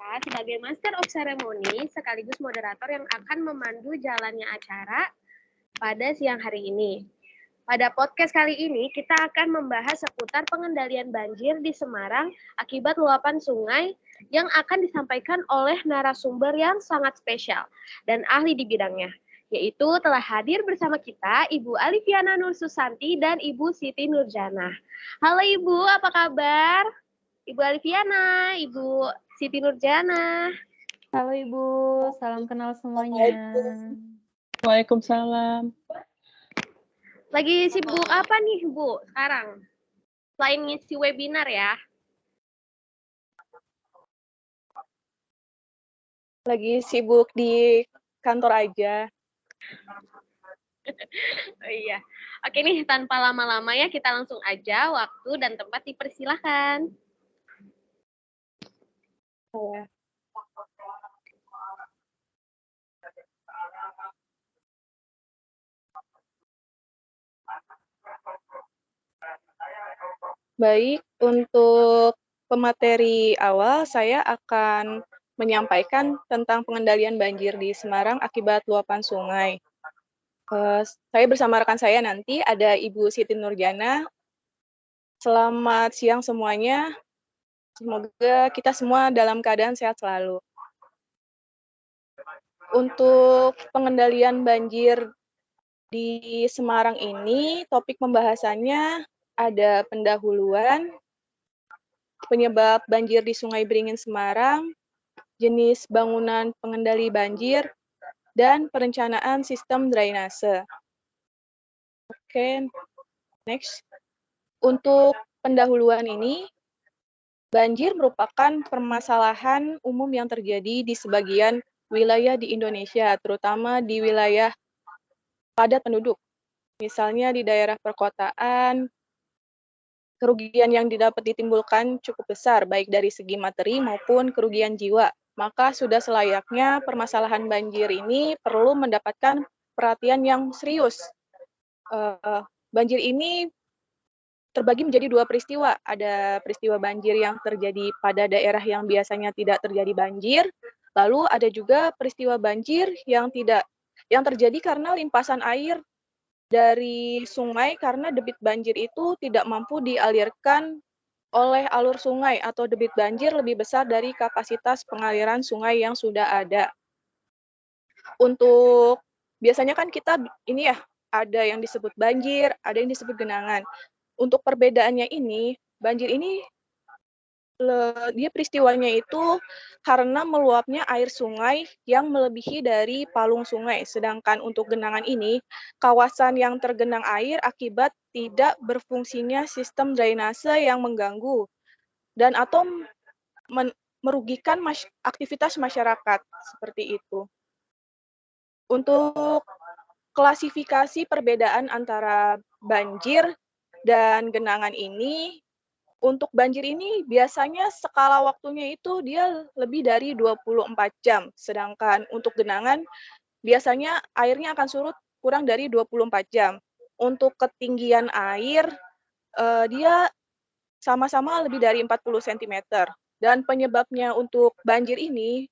Eka sebagai Master of Ceremony sekaligus moderator yang akan memandu jalannya acara pada siang hari ini. Pada podcast kali ini, kita akan membahas seputar pengendalian banjir di Semarang akibat luapan sungai yang akan disampaikan oleh narasumber yang sangat spesial dan ahli di bidangnya, yaitu telah hadir bersama kita Ibu Aliviana Nur Susanti dan Ibu Siti Nurjana. Halo Ibu, apa kabar? Ibu Aliviana, Ibu Siti Nurjana. Halo Ibu, salam kenal semuanya. Waalaikumsalam. Lagi sibuk apa nih Bu sekarang? Selain ngisi webinar ya? Lagi sibuk di kantor aja. Oh iya. Oke nih, tanpa lama-lama ya, kita langsung aja waktu dan tempat dipersilahkan. Baik, untuk pemateri awal saya akan menyampaikan tentang pengendalian banjir di Semarang akibat luapan sungai. Saya bersama rekan saya nanti ada Ibu Siti Nurjana. Selamat siang semuanya. Semoga kita semua dalam keadaan sehat selalu. Untuk pengendalian banjir di Semarang ini, topik pembahasannya ada pendahuluan, penyebab banjir di Sungai Beringin Semarang, jenis bangunan pengendali banjir, dan perencanaan sistem drainase. Oke, next. Untuk pendahuluan ini, banjir merupakan permasalahan umum yang terjadi di sebagian wilayah di Indonesia, terutama di wilayah padat penduduk. Misalnya di daerah perkotaan, kerugian yang ditimbulkan cukup besar, baik dari segi materi maupun kerugian jiwa. Maka sudah selayaknya permasalahan banjir ini perlu mendapatkan perhatian yang serius. Banjir ini terbagi menjadi dua peristiwa. Ada peristiwa banjir yang terjadi pada daerah yang biasanya tidak terjadi banjir, lalu ada juga peristiwa banjir yang terjadi karena limpasan air dari sungai karena debit banjir itu tidak mampu dialirkan oleh alur sungai atau debit banjir lebih besar dari kapasitas pengaliran sungai yang sudah ada. Untuk biasanya kan kita ini ya, ada yang disebut banjir, ada yang disebut genangan. Untuk perbedaannya ini, banjir ini dia peristiwanya itu karena meluapnya air sungai yang melebihi dari palung sungai. Sedangkan untuk genangan ini, kawasan yang tergenang air akibat tidak berfungsinya sistem drainase yang mengganggu dan atau merugikan aktivitas masyarakat, seperti itu. Untuk klasifikasi perbedaan antara banjir dan genangan ini, untuk banjir ini biasanya skala waktunya itu dia lebih dari 24 jam, sedangkan untuk genangan biasanya airnya akan surut kurang dari 24 jam. Untuk ketinggian air, dia sama-sama lebih dari 40 cm. Dan penyebabnya untuk banjir ini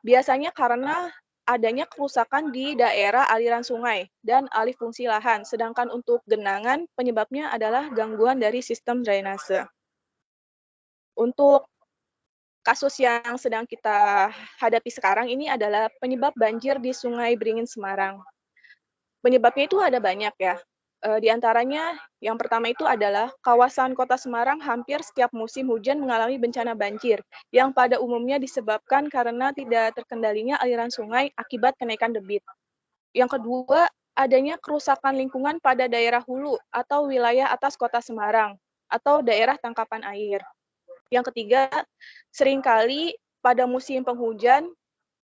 biasanya karena adanya kerusakan di daerah aliran sungai dan alih fungsi lahan. Sedangkan untuk genangan penyebabnya adalah gangguan dari sistem drainase. Untuk kasus yang sedang kita hadapi sekarang ini adalah penyebab banjir di Sungai Beringin Semarang. Penyebabnya itu ada banyak ya. Di antaranya yang pertama itu adalah kawasan Kota Semarang hampir setiap musim hujan mengalami bencana banjir yang pada umumnya disebabkan karena tidak terkendalinya aliran sungai akibat kenaikan debit. Yang kedua, adanya kerusakan lingkungan pada daerah hulu atau wilayah atas Kota Semarang atau daerah tangkapan air. Yang ketiga, seringkali pada musim penghujan,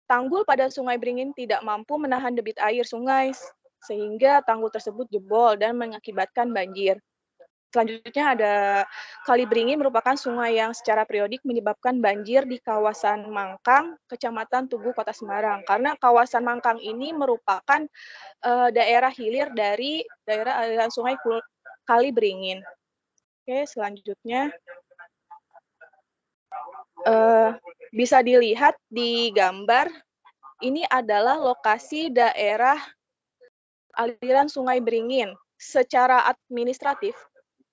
tanggul pada Sungai Beringin tidak mampu menahan debit air sungai, sehingga tanggul tersebut jebol dan mengakibatkan banjir. Selanjutnya ada Kali Beringin merupakan sungai yang secara periodik menyebabkan banjir di kawasan Mangkang, Kecamatan Tugu, Kota Semarang. Karena kawasan Mangkang ini merupakan daerah hilir dari daerah aliran sungai Kali Beringin. Oke, selanjutnya Bisa dilihat di gambar, ini adalah lokasi daerah aliran Sungai Beringin. Secara administratif,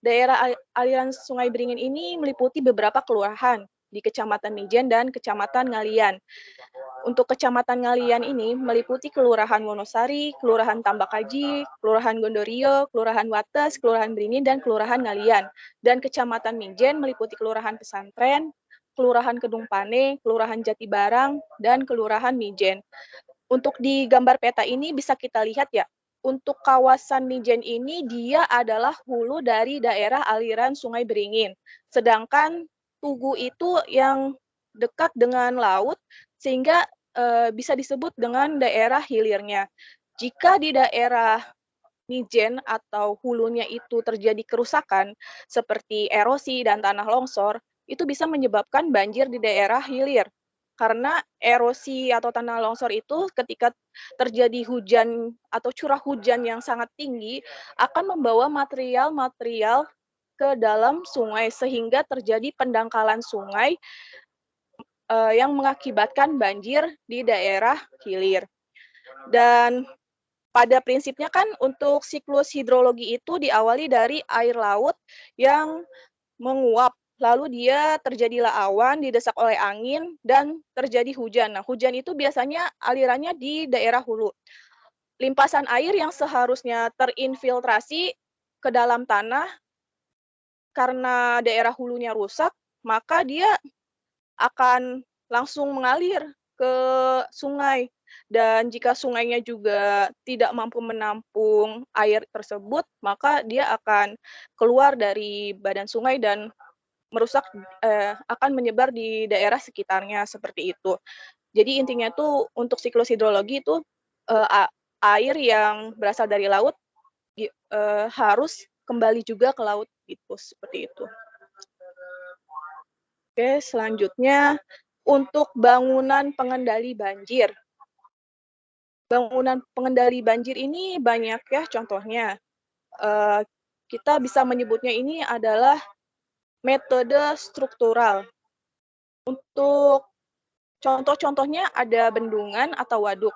daerah aliran Sungai Beringin ini meliputi beberapa kelurahan di Kecamatan Mijen dan Kecamatan Ngalian. Untuk Kecamatan Ngalian ini meliputi Kelurahan Wonosari, Kelurahan Tambakaji, Kelurahan Gondorio, Kelurahan Wates, Kelurahan Beringin, dan Kelurahan Ngalian. Dan Kecamatan Mijen meliputi Kelurahan Pesantren, Kelurahan Kedung Pane, Kelurahan Jatibarang, dan Kelurahan Mijen. Untuk di gambar peta ini bisa kita lihat ya, untuk kawasan Mijen ini dia adalah hulu dari daerah aliran Sungai Beringin. Sedangkan Tugu itu yang dekat dengan laut sehingga bisa disebut dengan daerah hilirnya. Jika di daerah Mijen atau hulunya itu terjadi kerusakan seperti erosi dan tanah longsor, itu bisa menyebabkan banjir di daerah hilir. Karena erosi atau tanah longsor itu ketika terjadi hujan atau curah hujan yang sangat tinggi akan membawa material-material ke dalam sungai sehingga terjadi pendangkalan sungai yang mengakibatkan banjir di daerah hilir. Dan pada prinsipnya kan untuk siklus hidrologi itu diawali dari air laut yang menguap, lalu dia terjadilah awan didesak oleh angin dan terjadi hujan. Nah, hujan itu biasanya alirannya di daerah hulu. Limpasan air yang seharusnya terinfiltrasi ke dalam tanah karena daerah hulunya rusak, maka dia akan langsung mengalir ke sungai. Dan jika sungainya juga tidak mampu menampung air tersebut, maka dia akan keluar dari badan sungai dan merusak, akan menyebar di daerah sekitarnya, seperti itu. Jadi intinya tuh untuk siklus hidrologi itu, air yang berasal dari laut harus kembali juga ke laut, gitu, seperti itu. Oke, selanjutnya untuk bangunan pengendali banjir. Bangunan pengendali banjir ini banyak ya contohnya. Kita bisa menyebutnya ini adalah metode struktural. Untuk contoh-contohnya ada bendungan atau waduk.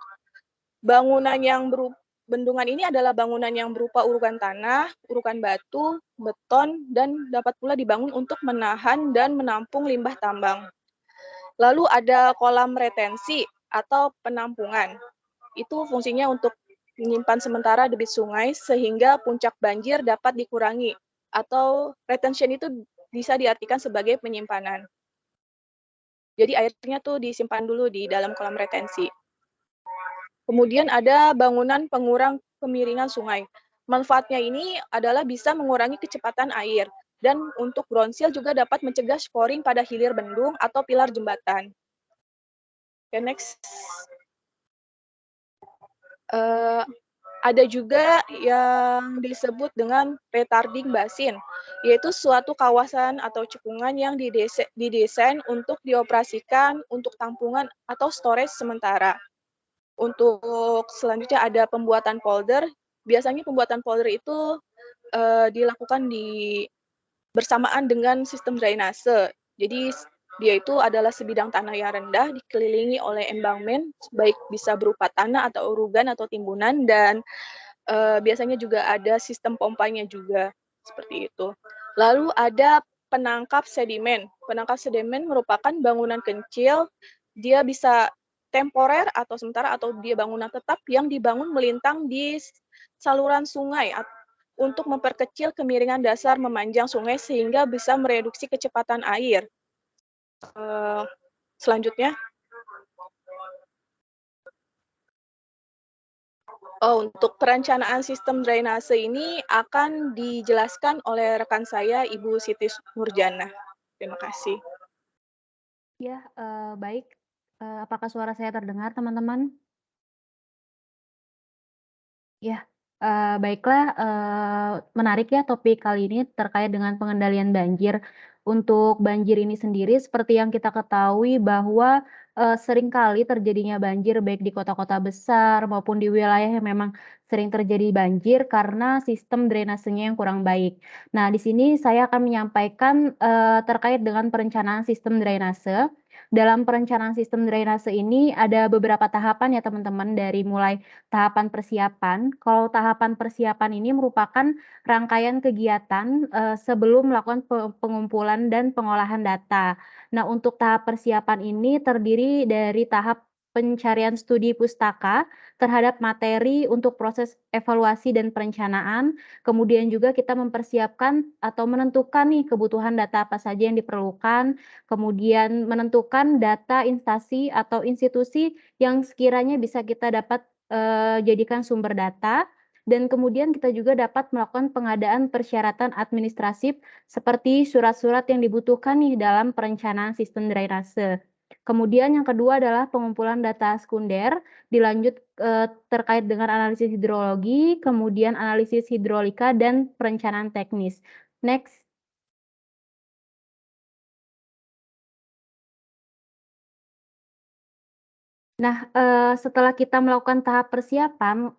Bendungan ini adalah bangunan yang berupa urukan tanah, urukan batu, beton, dan dapat pula dibangun untuk menahan dan menampung limbah tambang. Lalu ada kolam retensi atau penampungan. Itu fungsinya untuk menyimpan sementara debit sungai sehingga puncak banjir dapat dikurangi. Atau retention itu bisa diartikan sebagai penyimpanan. Jadi airnya tuh disimpan dulu di dalam kolam retensi. Kemudian ada bangunan pengurang kemiringan sungai. Manfaatnya ini adalah bisa mengurangi kecepatan air. Dan untuk ground seal juga dapat mencegah scoring pada hilir bendung atau pilar jembatan. Okay, next. Ada juga yang disebut dengan retarding basin, yaitu suatu kawasan atau cekungan yang didesain untuk dioperasikan untuk tampungan atau storage sementara. Untuk selanjutnya ada pembuatan polder. Biasanya pembuatan polder itu dilakukan bersamaan dengan sistem drainase. Jadi dia itu adalah sebidang tanah yang rendah dikelilingi oleh embangmen, baik bisa berupa tanah atau urugan atau timbunan, dan biasanya juga ada sistem pompanya juga, seperti itu. Lalu ada penangkap sedimen. Penangkap sedimen merupakan bangunan kecil, dia bisa temporer atau sementara atau dia bangunan tetap yang dibangun melintang di saluran sungai untuk memperkecil kemiringan dasar memanjang sungai sehingga bisa mereduksi kecepatan air. Selanjutnya. Untuk perencanaan sistem drainase ini akan dijelaskan oleh rekan saya, Ibu Siti Nurjana. Terima kasih. Ya, baik. Apakah suara saya terdengar, teman-teman? Ya, baiklah, menarik ya topik kali ini terkait dengan pengendalian banjir. Untuk banjir ini sendiri seperti yang kita ketahui bahwa, seringkali terjadinya banjir baik di kota-kota besar maupun di wilayah yang memang sering terjadi banjir karena sistem drainasenya yang kurang baik. Nah, di sini saya akan menyampaikan, terkait dengan perencanaan sistem drainase. Dalam perencanaan sistem drainase ini ada beberapa tahapan ya teman-teman, dari mulai tahapan persiapan. Kalau tahapan persiapan ini merupakan rangkaian kegiatan, sebelum melakukan pengumpulan dan pengolahan data. Nah, untuk tahap persiapan ini terdiri dari tahap pencarian studi pustaka terhadap materi untuk proses evaluasi dan perencanaan, kemudian juga kita mempersiapkan atau menentukan nih kebutuhan data apa saja yang diperlukan, kemudian menentukan data instansi atau institusi yang sekiranya bisa kita dapat, jadikan sumber data, dan kemudian kita juga dapat melakukan pengadaan persyaratan administratif seperti surat-surat yang dibutuhkan nih dalam perencanaan sistem drainase. Kemudian yang kedua adalah pengumpulan data sekunder, dilanjut, terkait dengan analisis hidrologi, kemudian analisis hidrolika dan perencanaan teknis. Next. Nah, setelah kita melakukan tahap persiapan,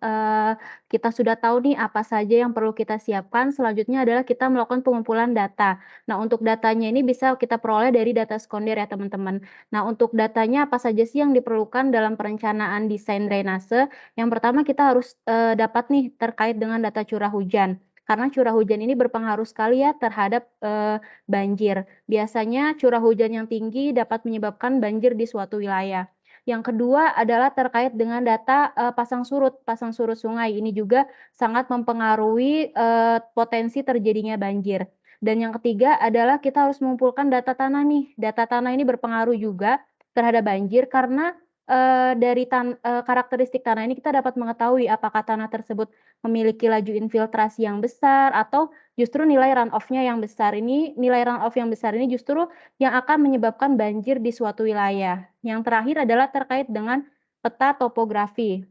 kita sudah tahu nih apa saja yang perlu kita siapkan, selanjutnya adalah kita melakukan pengumpulan data. Nah, untuk datanya ini bisa kita peroleh dari data sekunder ya teman-teman. Nah, untuk datanya apa saja sih yang diperlukan dalam perencanaan desain drainase? Yang pertama kita harus, dapat nih terkait dengan data curah hujan, karena curah hujan ini berpengaruh sekali ya terhadap, banjir. Biasanya curah hujan yang tinggi dapat menyebabkan banjir di suatu wilayah. Yang kedua adalah terkait dengan data, pasang surut sungai. Ini juga sangat mempengaruhi, potensi terjadinya banjir. Dan yang ketiga adalah kita harus mengumpulkan data tanah nih. Data tanah ini berpengaruh juga terhadap banjir karena, dari karakteristik tanah ini kita dapat mengetahui apakah tanah tersebut memiliki laju infiltrasi yang besar atau justru nilai runoff-nya yang besar. Nilai runoff yang besar ini justru yang akan menyebabkan banjir di suatu wilayah. Yang terakhir adalah terkait dengan peta topografi.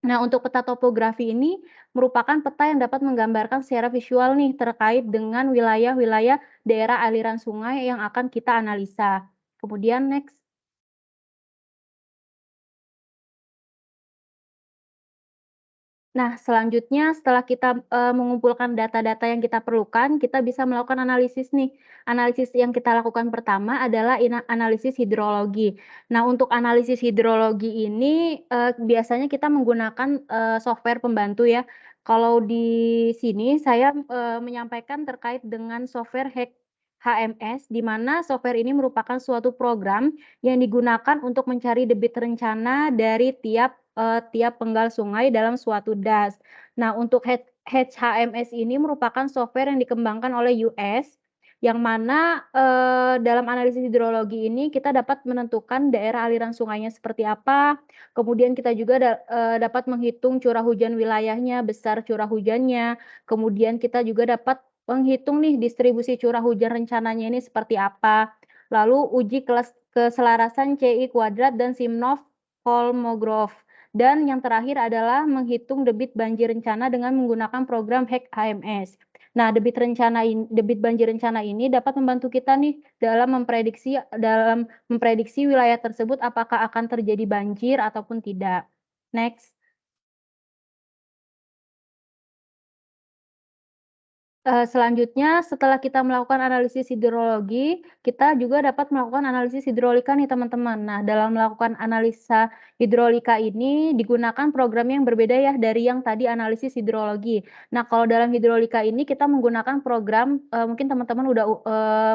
Nah, untuk peta topografi ini merupakan peta yang dapat menggambarkan secara visual nih terkait dengan wilayah-wilayah daerah aliran sungai yang akan kita analisa. Kemudian next. Nah, selanjutnya setelah kita, mengumpulkan data-data yang kita perlukan, kita bisa melakukan analisis nih. Analisis yang kita lakukan pertama adalah analisis hidrologi. Nah, untuk analisis hidrologi ini, biasanya kita menggunakan, software pembantu ya. Kalau di sini saya, menyampaikan terkait dengan software HMS, di mana software ini merupakan suatu program yang digunakan untuk mencari debit rencana dari tiap penggal sungai dalam suatu das. Nah, untuk HMS ini merupakan software yang dikembangkan oleh US, yang mana, dalam analisis hidrologi ini kita dapat menentukan daerah aliran sungainya seperti apa, kemudian kita juga dapat menghitung curah hujan wilayahnya, besar curah hujannya, kemudian kita juga dapat menghitung nih distribusi curah hujan rencananya ini seperti apa, lalu uji keselarasan CI kuadrat dan Simnov-Kolmogorov. Dan yang terakhir adalah menghitung debit banjir rencana dengan menggunakan program HMS. Nah, debit banjir rencana ini dapat membantu kita nih dalam memprediksi wilayah tersebut apakah akan terjadi banjir ataupun tidak. Next. Selanjutnya setelah kita melakukan analisis hidrologi, kita juga dapat melakukan analisis hidrolika nih teman-teman. Nah, dalam melakukan analisa hidrolika ini digunakan program yang berbeda ya dari yang tadi analisis hidrologi. Nah, kalau dalam hidrolika ini kita menggunakan program, mungkin teman-teman udah,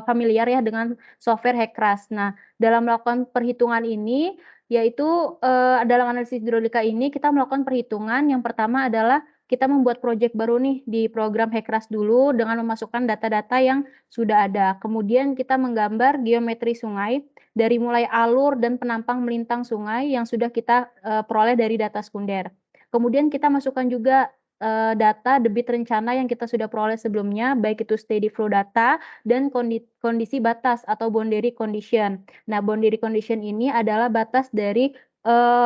familiar ya dengan software HECRAS. Nah, dalam melakukan perhitungan ini, yaitu, dalam analisis hidrolika ini kita melakukan perhitungan yang pertama adalah kita membuat proyek baru nih di program HECRAS dulu dengan memasukkan data-data yang sudah ada. Kemudian kita menggambar geometri sungai dari mulai alur dan penampang melintang sungai yang sudah kita peroleh dari data sekunder. Kemudian kita masukkan juga data debit rencana yang kita sudah peroleh sebelumnya, baik itu steady flow data dan kondisi batas atau boundary condition. Nah, boundary condition ini adalah batas dari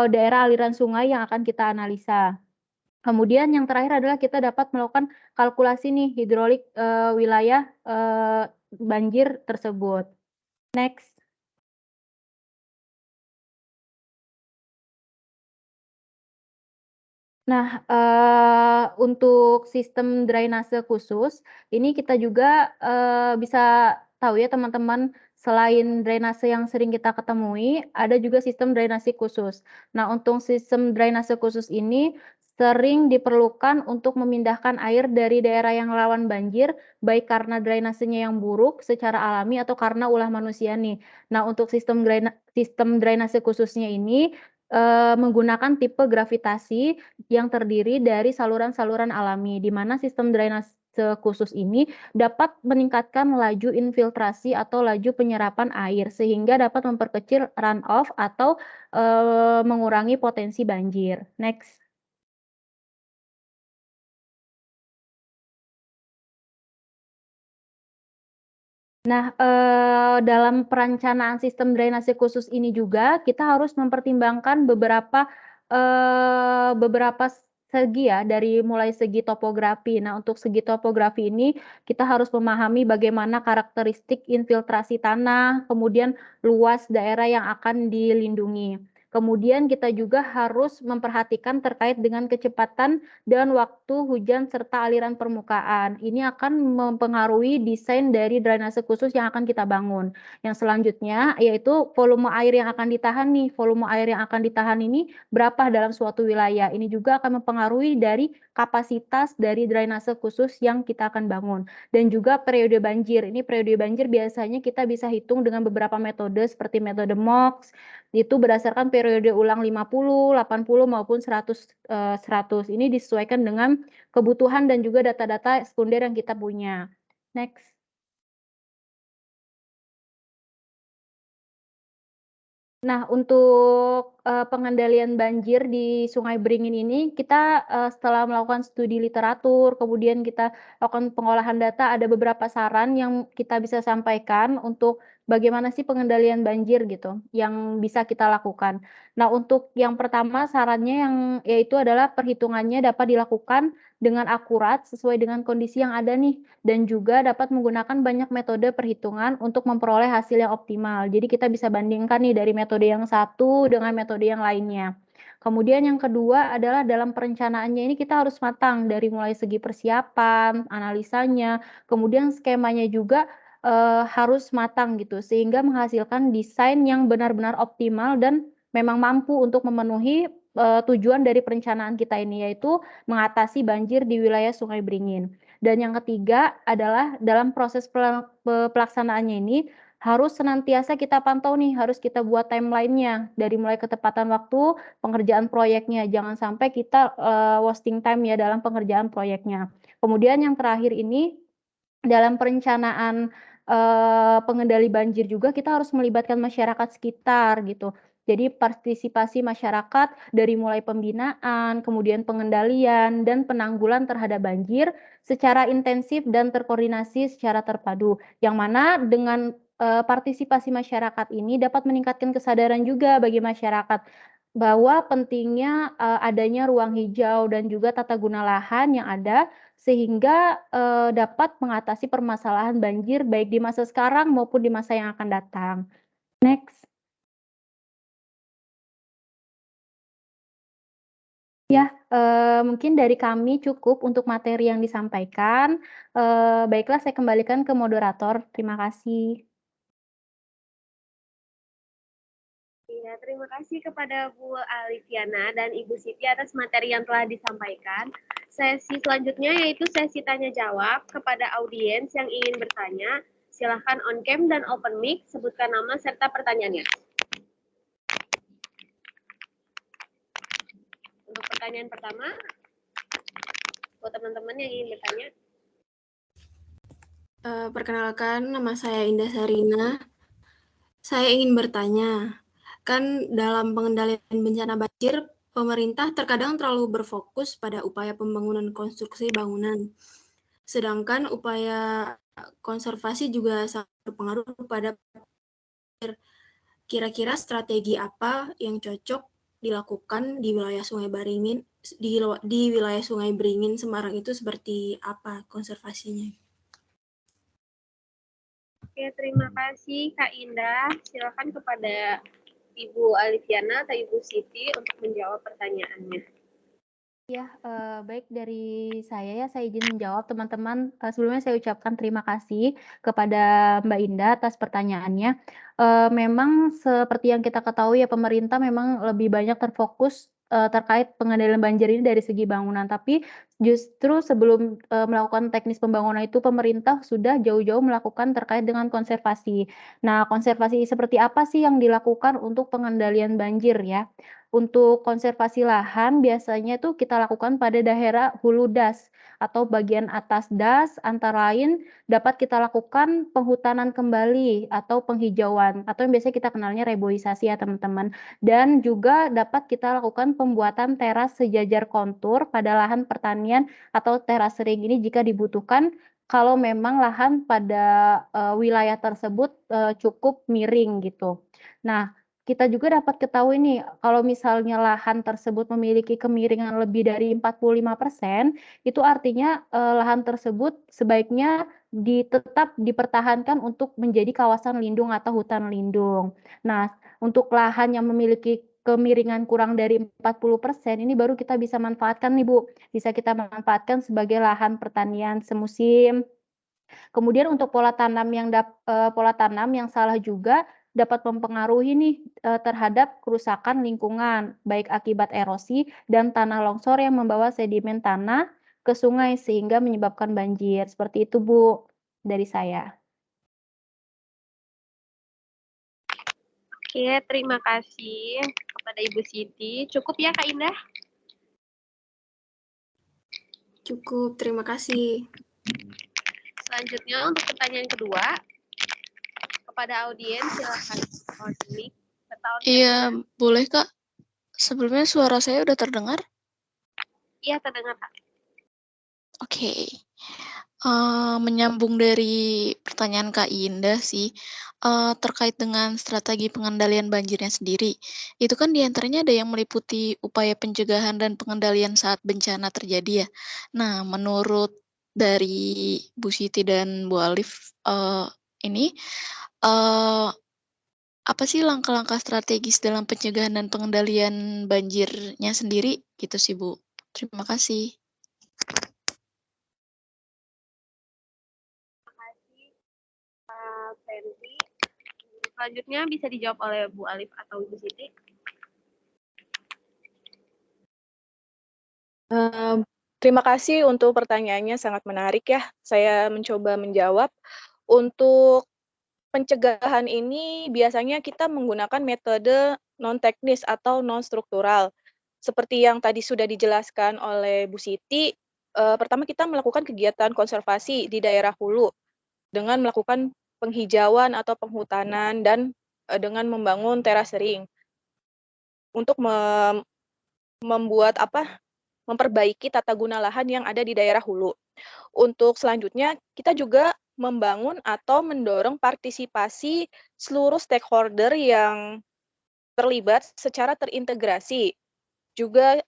daerah aliran sungai yang akan kita analisa. Kemudian yang terakhir adalah kita dapat melakukan kalkulasi nih hidrolik, wilayah, banjir tersebut. Next. Nah, untuk sistem drainase khusus, ini kita juga, bisa tahu ya teman-teman, selain drainase yang sering kita ketemui, ada juga sistem drainase khusus. Nah, untuk sistem drainase khusus ini sering diperlukan untuk memindahkan air dari daerah yang rawan banjir, baik karena drainasenya yang buruk secara alami atau karena ulah manusia nih. Nah, untuk sistem drainase khususnya ini, menggunakan tipe gravitasi yang terdiri dari saluran-saluran alami, di mana sistem drainase khusus ini dapat meningkatkan laju infiltrasi atau laju penyerapan air, sehingga dapat memperkecil runoff atau, mengurangi potensi banjir. Next. Nah, dalam perencanaan sistem drainase khusus ini juga kita harus mempertimbangkan beberapa segi ya, dari mulai segi topografi. Nah, untuk segi topografi ini kita harus memahami bagaimana karakteristik infiltrasi tanah, kemudian luas daerah yang akan dilindungi. Kemudian kita juga harus memperhatikan terkait dengan kecepatan dan waktu hujan serta aliran permukaan. Ini akan mempengaruhi desain dari drainase khusus yang akan kita bangun. Yang selanjutnya yaitu volume air yang akan ditahan nih. Volume air yang akan ditahan ini berapa dalam suatu wilayah. Ini juga akan mempengaruhi dari kapasitas dari drainase khusus yang kita akan bangun. Dan juga periode banjir. Ini periode banjir biasanya kita bisa hitung dengan beberapa metode seperti metode MOX, itu berdasarkan periode ulang 50, 80 maupun 100, 100. Ini disesuaikan dengan kebutuhan dan juga data-data sekunder yang kita punya. Next. Nah, untuk, pengendalian banjir di Sungai Beringin ini kita, setelah melakukan studi literatur, kemudian kita lakukan pengolahan data, ada beberapa saran yang kita bisa sampaikan untuk bagaimana sih pengendalian banjir gitu, yang bisa kita lakukan. Nah, untuk yang pertama sarannya yang yaitu adalah perhitungannya dapat dilakukan dengan akurat sesuai dengan kondisi yang ada nih, dan juga dapat menggunakan banyak metode perhitungan untuk memperoleh hasil yang optimal. Jadi kita bisa bandingkan nih dari metode yang satu dengan metode yang lainnya. Kemudian yang kedua adalah dalam perencanaannya ini kita harus matang dari mulai segi persiapan, analisanya, kemudian skemanya juga harus matang gitu sehingga menghasilkan desain yang benar-benar optimal dan memang mampu untuk memenuhi tujuan dari perencanaan kita ini, yaitu mengatasi banjir di wilayah Sungai Beringin. Dan yang ketiga adalah dalam proses pelaksanaannya ini harus senantiasa kita pantau nih, harus kita buat timeline-nya dari mulai ketepatan waktu pengerjaan proyeknya. Jangan sampai kita wasting time ya dalam pengerjaan proyeknya. Kemudian yang terakhir ini dalam perencanaan pengendali banjir juga kita harus melibatkan masyarakat sekitar gitu. Jadi partisipasi masyarakat dari mulai pembinaan, kemudian pengendalian dan penanggulan terhadap banjir secara intensif dan terkoordinasi secara terpadu. Yang mana dengan partisipasi masyarakat ini dapat meningkatkan kesadaran juga bagi masyarakat bahwa pentingnya adanya ruang hijau dan juga tata guna lahan yang ada sehingga dapat mengatasi permasalahan banjir baik di masa sekarang maupun di masa yang akan datang. Next. Ya, mungkin dari kami cukup untuk materi yang disampaikan. Baiklah saya kembalikan ke moderator. Terima kasih. Ya, terima kasih kepada Bu Alifiana dan Ibu Siti atas materi yang telah disampaikan. Sesi selanjutnya yaitu sesi tanya jawab kepada audiens yang ingin bertanya. Silahkan on cam dan open mic, sebutkan nama serta pertanyaannya. Untuk pertanyaan pertama, buat teman-teman yang ingin bertanya. Perkenalkan, nama saya Indah Sarina. Saya ingin bertanya, kan dalam pengendalian bencana banjir, pemerintah terkadang terlalu berfokus pada upaya pembangunan konstruksi bangunan. Sedangkan upaya konservasi juga sangat berpengaruh pada banjir. Kira-kira strategi apa yang cocok dilakukan di wilayah Sungai Beringin, di wilayah Sungai Beringin Semarang itu seperti apa konservasinya? Oke, terima kasih Kak Indah. Silakan kepada Ibu Alifiana atau Ibu Siti untuk menjawab pertanyaannya. Ya, baik dari saya izin menjawab teman-teman. Sebelumnya saya ucapkan terima kasih kepada Mbak Indah atas pertanyaannya. Memang seperti yang kita ketahui ya pemerintah memang lebih banyak terfokus, terkait pengendalian banjir ini dari segi bangunan. Tapi justru sebelum, melakukan teknis pembangunan itu pemerintah sudah jauh-jauh melakukan terkait dengan konservasi. Nah, konservasi seperti apa sih yang dilakukan untuk pengendalian banjir ya? Untuk konservasi lahan biasanya tuh kita lakukan pada daerah hulu das atau bagian atas das, antara lain dapat kita lakukan penghutanan kembali atau penghijauan atau yang biasa kita kenalnya reboisasi ya teman-teman. Dan juga dapat kita lakukan pembuatan teras sejajar kontur pada lahan pertanian atau teras ring ini jika dibutuhkan kalau memang lahan pada, wilayah tersebut, cukup miring gitu. Nah, kita juga dapat ketahui nih, kalau misalnya lahan tersebut memiliki kemiringan lebih dari 45%, itu artinya, lahan tersebut sebaiknya tetap dipertahankan untuk menjadi kawasan lindung atau hutan lindung. Nah, untuk lahan yang memiliki kemiringan kurang dari 40% ini baru kita bisa manfaatkan nih, Bu. Bisa kita manfaatkan sebagai lahan pertanian semusim. Kemudian untuk pola tanam yang salah juga dapat mempengaruhi nih, terhadap kerusakan lingkungan, baik akibat erosi dan tanah longsor yang membawa sedimen tanah ke sungai sehingga menyebabkan banjir. Seperti itu, Bu, dari saya. Oke, terima kasih kepada Ibu Siti. Cukup ya Kak Indah? Cukup, terima kasih. Selanjutnya untuk pertanyaan kedua, kepada audiens silakan on mic. Iya, boleh Kak. Sebelumnya suara saya udah terdengar? Iya, terdengar Kak. Oke. Menyambung dari pertanyaan Kak Indah sih, terkait dengan strategi pengendalian banjirnya sendiri. Itu kan diantaranya ada yang meliputi upaya pencegahan dan pengendalian saat bencana terjadi ya. Nah, menurut dari Bu Siti dan Bu Alif, ini, apa sih langkah-langkah strategis dalam pencegahan dan pengendalian banjirnya sendiri? Gitu sih, Bu. Terima kasih. Fenty. Selanjutnya bisa dijawab oleh Bu Alif atau Ibu Siti. Terima kasih untuk pertanyaannya, sangat menarik ya. Saya mencoba menjawab. Untuk pencegahan ini biasanya kita menggunakan metode non-teknis atau non-struktural. Seperti yang tadi sudah dijelaskan oleh Bu Siti, pertama kita melakukan kegiatan konservasi di daerah hulu dengan melakukan penghijauan atau penghutanan dan dengan membangun teras ring untuk memperbaiki tata guna lahan yang ada di daerah hulu. Untuk selanjutnya, kita juga membangun atau mendorong partisipasi seluruh stakeholder yang terlibat secara terintegrasi. Juga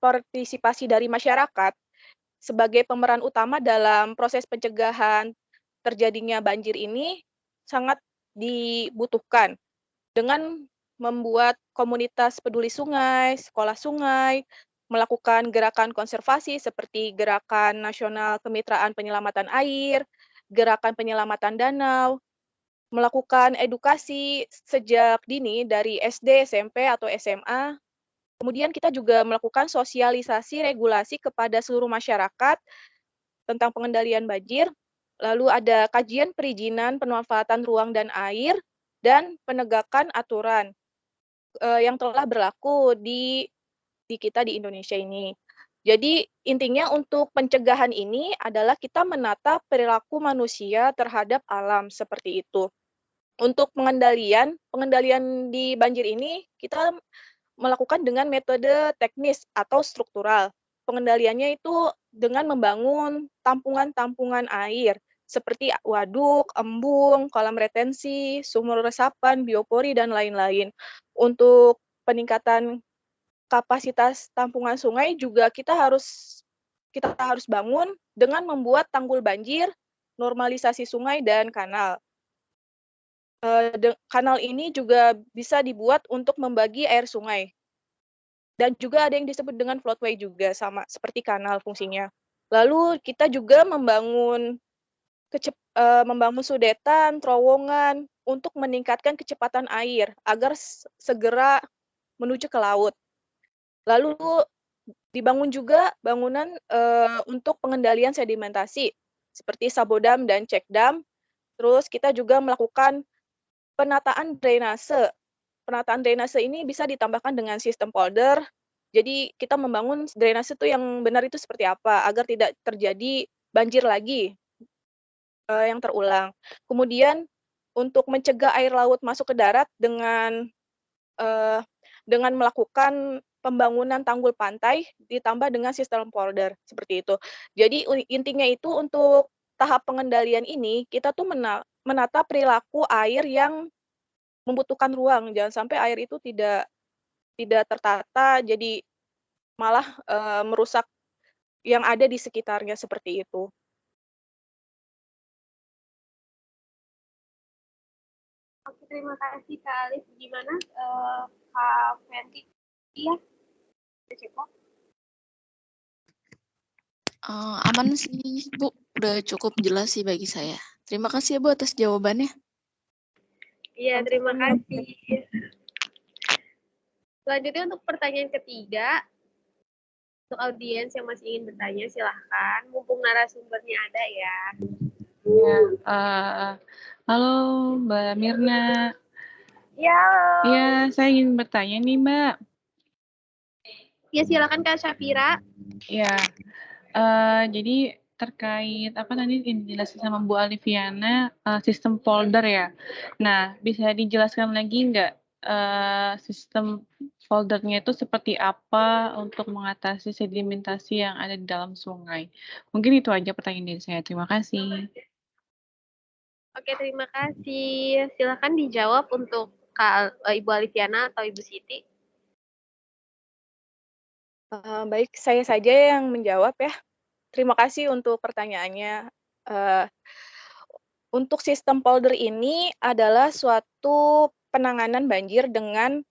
partisipasi dari masyarakat sebagai pemeran utama dalam proses pencegahan terjadinya banjir ini sangat dibutuhkan. Dengan membuat komunitas peduli sungai, sekolah sungai, melakukan gerakan konservasi seperti Gerakan Nasional Kemitraan Penyelamatan Air, Gerakan Penyelamatan Danau, melakukan edukasi sejak dini dari SD, SMP, atau SMA. Kemudian kita juga melakukan sosialisasi regulasi kepada seluruh masyarakat tentang pengendalian banjir. Lalu ada kajian perizinan pemanfaatan ruang dan air, dan penegakan aturan yang telah berlaku di kita di Indonesia ini. Jadi intinya untuk pencegahan ini adalah kita menata perilaku manusia terhadap alam seperti itu. Untuk pengendalian di banjir ini kita melakukan dengan metode teknis atau struktural. Pengendaliannya itu dengan membangun tampungan-tampungan air seperti waduk, embung, kolam retensi, sumur resapan, biopori, dan lain-lain. Untuk peningkatan kapasitas tampungan sungai juga kita harus bangun dengan membuat tanggul banjir, normalisasi sungai, dan kanal. Kanal ini juga bisa dibuat untuk membagi air sungai. Dan juga ada yang disebut dengan floodway juga, sama seperti kanal fungsinya. Lalu kita juga membangun sudetan, terowongan untuk meningkatkan kecepatan air agar segera menuju ke laut. Lalu dibangun juga bangunan untuk pengendalian sedimentasi seperti sabodam dan cekdam. Terus kita juga melakukan penataan drainase. Penataan drainase ini bisa ditambahkan dengan sistem polder. Jadi kita membangun drainase itu yang benar itu seperti apa agar tidak terjadi banjir lagi yang terulang. Kemudian untuk mencegah air laut masuk ke darat dengan melakukan pembangunan tanggul pantai ditambah dengan sistem polder seperti itu. Jadi intinya itu untuk tahap pengendalian ini kita tuh menata perilaku air yang membutuhkan ruang. Jangan sampai air itu tidak tertata jadi malah merusak yang ada di sekitarnya seperti itu. Oke, terima kasih Kak Alif. Gimana Kak Fenty? Iya, cukup. Aman sih, Bu. Udah cukup jelas sih bagi saya. Terima kasih ya, Bu, atas jawabannya. Iya, terima kasih. Selanjutnya untuk pertanyaan ketiga, untuk audiens yang masih ingin bertanya, silahkan. Mumpung narasumbernya ada ya. Ya, halo Mbak Mirna. Ya. Ya, saya ingin bertanya nih Mbak. Ya, silakan Kak Syafira. Ya, jadi terkait apa tadi yang dijelasin sama Bu Aliviana, sistem folder ya. Nah, bisa dijelaskan lagi nggak sistem foldernya itu seperti apa untuk mengatasi sedimentasi yang ada di dalam sungai? Mungkin itu aja pertanyaan dari saya. Terima kasih. Oke, terima kasih. Silakan dijawab untuk Ibu Aliviana atau Ibu Siti. Baik, saya saja yang menjawab ya. Terima kasih untuk pertanyaannya. Untuk sistem polder ini adalah suatu penanganan banjir dengan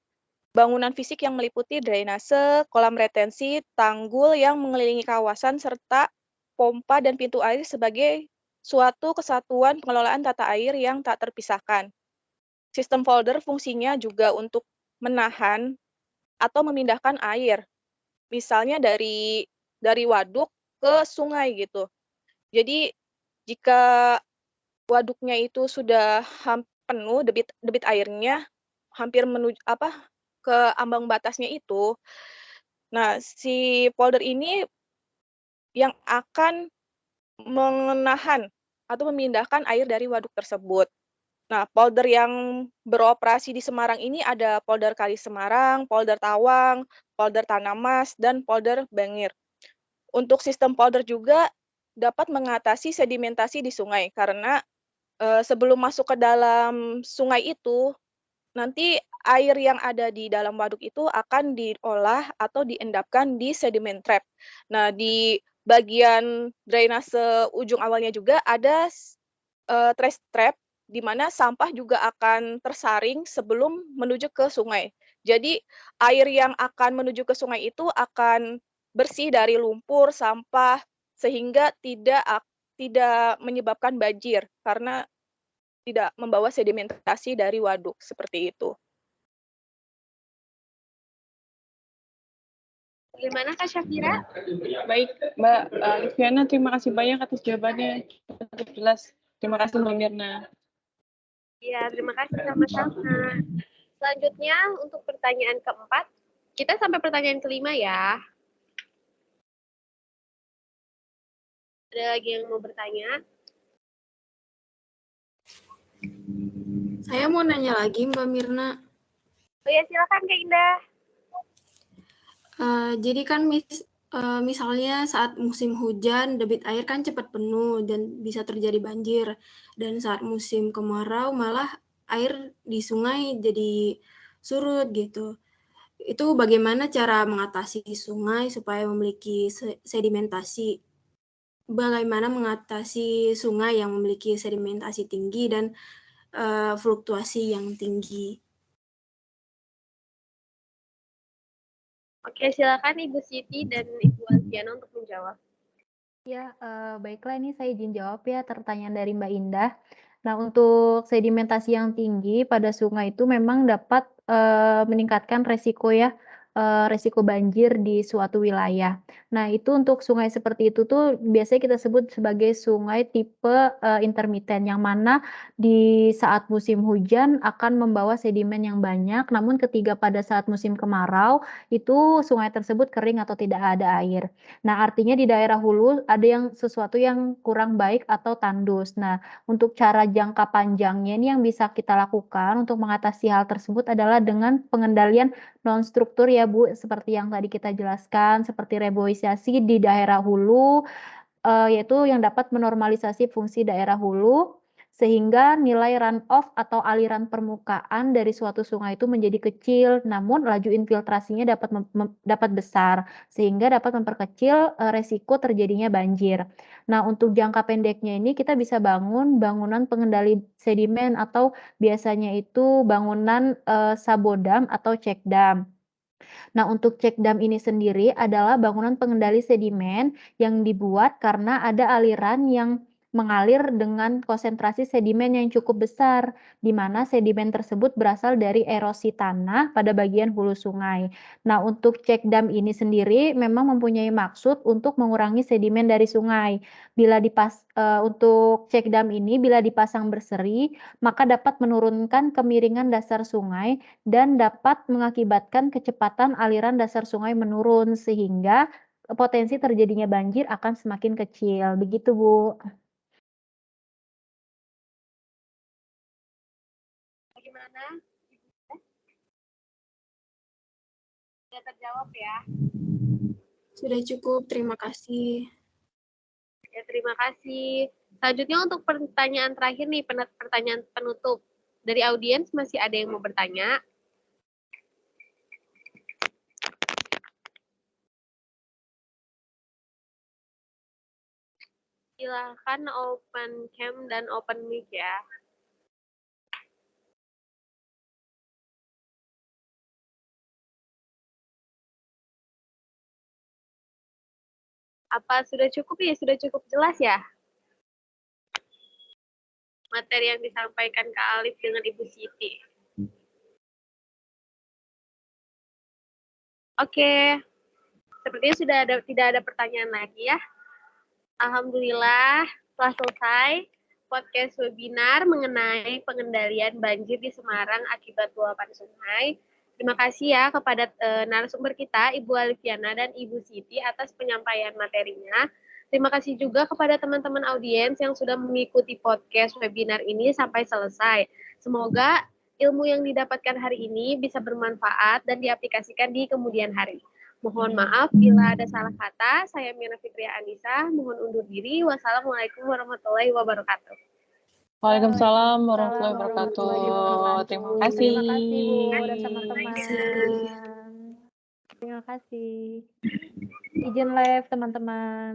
bangunan fisik yang meliputi drainase, kolam retensi, tanggul yang mengelilingi kawasan, serta pompa dan pintu air sebagai suatu kesatuan pengelolaan tata air yang tak terpisahkan. Sistem folder fungsinya juga untuk menahan atau memindahkan air, misalnya dari waduk ke sungai gitu. Jadi jika waduknya itu sudah penuh debit airnya, hampir menuju ke ambang batasnya itu. Nah, si polder ini yang akan menahan atau memindahkan air dari waduk tersebut. Nah, polder yang beroperasi di Semarang ini ada polder Kali Semarang, polder Tawang, polder Tanamas, dan polder Bangir. Untuk sistem polder juga dapat mengatasi sedimentasi di sungai karena sebelum masuk ke dalam sungai itu, nanti air yang ada di dalam waduk itu akan diolah atau diendapkan di sediment trap. Nah, di bagian drainase ujung awalnya juga ada trash trap, di mana sampah juga akan tersaring sebelum menuju ke sungai. Jadi, air yang akan menuju ke sungai itu akan bersih dari lumpur, sampah, sehingga tidak menyebabkan banjir karena tidak membawa sedimentasi dari waduk, seperti itu. Bagaimana Kak Syafira? Baik, Mbak Liviana, terima kasih banyak atas jawabannya. Cukup jelas. Terima kasih Mbak Mirna. Ya, terima kasih sama-sama. Selanjutnya untuk pertanyaan keempat, kita sampai pertanyaan kelima ya. Ada lagi yang mau bertanya? Saya mau nanya lagi Mbak Mirna. Oh ya, silakan Kak Indah. Jadi kan misalnya saat musim hujan, debit air kan cepat penuh dan bisa terjadi banjir. Dan saat musim kemarau malah air di sungai jadi surut gitu. Itu bagaimana cara mengatasi sungai supaya memiliki sedimentasi? Bagaimana mengatasi sungai yang memiliki sedimentasi tinggi dan fluktuasi yang tinggi? Oke, silakan Ibu Siti dan Ibu Alfiana untuk menjawab. Ya, baiklah ini saya izin jawab ya pertanyaan dari Mbak Indah. Nah, untuk sedimentasi yang tinggi pada sungai itu memang dapat meningkatkan resiko ya, resiko banjir di suatu wilayah. Nah, itu untuk sungai seperti itu tuh biasanya kita sebut sebagai sungai tipe intermiten, yang mana di saat musim hujan akan membawa sedimen yang banyak, namun ketika pada saat musim kemarau itu sungai tersebut kering atau tidak ada air. Nah, artinya di daerah hulu ada sesuatu yang kurang baik atau tandus. Nah, untuk cara jangka panjangnya ini yang bisa kita lakukan untuk mengatasi hal tersebut adalah dengan pengendalian non-struktur ya Bu, seperti yang tadi kita jelaskan, seperti reboisasi di daerah hulu, yaitu yang dapat menormalisasi fungsi daerah hulu, sehingga nilai runoff atau aliran permukaan dari suatu sungai itu menjadi kecil, namun laju infiltrasinya dapat besar, sehingga dapat memperkecil resiko terjadinya banjir. Nah, untuk jangka pendeknya ini kita bisa bangun bangunan pengendali sedimen atau biasanya itu bangunan sabodam atau check dam. Nah, untuk check dam ini sendiri adalah bangunan pengendali sedimen yang dibuat karena ada aliran yang mengalir dengan konsentrasi sedimen yang cukup besar, di mana sedimen tersebut berasal dari erosi tanah pada bagian hulu sungai. Nah, untuk check dam ini sendiri memang mempunyai maksud untuk mengurangi sedimen dari sungai. Untuk check dam ini bila dipasang berseri, maka dapat menurunkan kemiringan dasar sungai dan dapat mengakibatkan kecepatan aliran dasar sungai menurun, sehingga potensi terjadinya banjir akan semakin kecil. Begitu, Bu. Bagaimana? Sudah terjawab ya? Sudah cukup, terima kasih. Ya, terima kasih. Selanjutnya untuk pertanyaan terakhir nih, pertanyaan penutup. Dari audiens masih ada yang mau bertanya? Silahkan open cam dan open mic ya. Apa sudah cukup ya? Sudah cukup jelas ya? Materi yang disampaikan Kak Alif dengan Ibu Siti. Oke, sepertinya tidak ada pertanyaan lagi ya. Alhamdulillah telah selesai podcast webinar mengenai pengendalian banjir di Semarang akibat luapan sungai. Terima kasih ya kepada narasumber kita, Ibu Alfiana dan Ibu Siti atas penyampaian materinya. Terima kasih juga kepada teman-teman audiens yang sudah mengikuti podcast webinar ini sampai selesai. Semoga ilmu yang didapatkan hari ini bisa bermanfaat dan diaplikasikan di kemudian hari. Mohon maaf bila ada salah kata. Saya Mira Fitria Anissa, mohon undur diri. Wassalamualaikum warahmatullahi wabarakatuh. Waalaikumsalam warahmatullahi wabarakatuh. Terima kasih. Terima kasih, Bu, dan teman-teman. Terima kasih. Izin live, teman-teman.